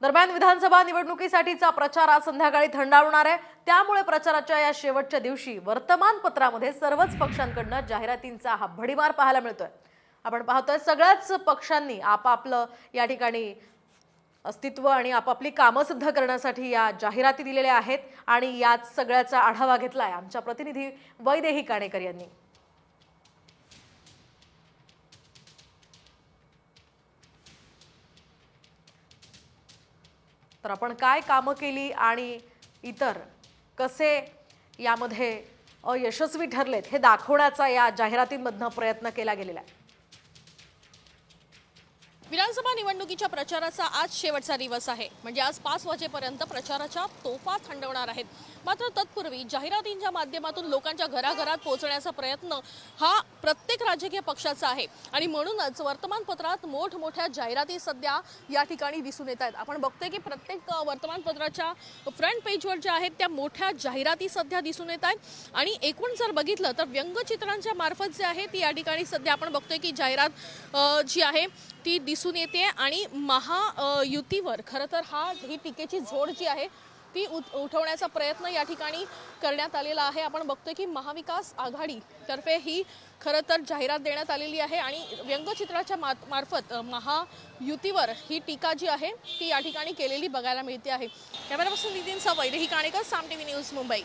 दरम्यान विधानसभा निवडणुकीसाठीचा प्रचार आज संध्याकाळी थंडावणार आहे। त्यामुळे प्रचाराच्या या शेवटच्या दिवशी वर्तमानपत्रामध्ये सर्वच पक्षांकडून जाहिरातींचा हा भडीमार पाहायला मिळतोय। आपण पाहतोय सगळ्याच पक्षांनी आपापलं या ठिकाणी अस्तित्व आणि आपापली कामं सिद्ध करण्यासाठी या जाहिराती दिलेल्या आहेत आणि याच सगळ्याचा आढावा घेतलाय आमच्या प्रतिनिधी वैदेही काणेकर यांनी। तर आपण काय कामं केली आणि इतर कसे यामध्ये अयशस्वी ठरलेत हे दाखवण्याचा या जाहिरातींमधनं प्रयत्न केला गेलेला आहे। विधानसभा निवडणुकीच्या प्रचाराचा आज शेवटचा दिवस आहे। म्हणजे आज 5 वाजेपर्यंत प्रचाराच्या तोफा थंडवणार आहेत। मात्र तत्पूर्वी जाहिरातींच्या माध्यमातून लोकांच्या घराघरात पोहोचण्याचा प्रयत्न हा प्रत्येक राजकीय पक्षाचा आहे आणि म्हणूनच वर्तमानपत्रात मोठमोठ्या जाहिराती सध्या या ठिकाणी दिसून येत आहेत। आपण बघतोय की प्रत्येक वर्तमानपत्राच्या फ्रंट पेजवर ज्या आहेत त्या मोठ्या जाहिराती सध्या दिसून येत आहेत आणि एकूण जर बघितलं तर व्यंगचित्रांच्या मार्फत जे आहे ती या ठिकाणी सध्या आपण बघतोय की जाहिरात जी आहे ती दिसून येते आणि महायुतीवर खरं तर ही टीकेची झोड जी आहे ती उठवण्याचा प्रयत्न या ठिकाणी करण्यात आलेला आहे। आपण बघतोय की महाविकास आघाडी तर्फे ही खरं तर जाहिरात देण्यात आलेली आहे आणि व्यंगचित्राच्या मार्फत महायुतीवर ही टीका जी आहे ती या ठिकाणी केलेली बघायला मिळते आहे। कॅमेरा पर्सन नितीन सह वैदेही काणेकर, साम टीव्ही न्यूज, मुंबई।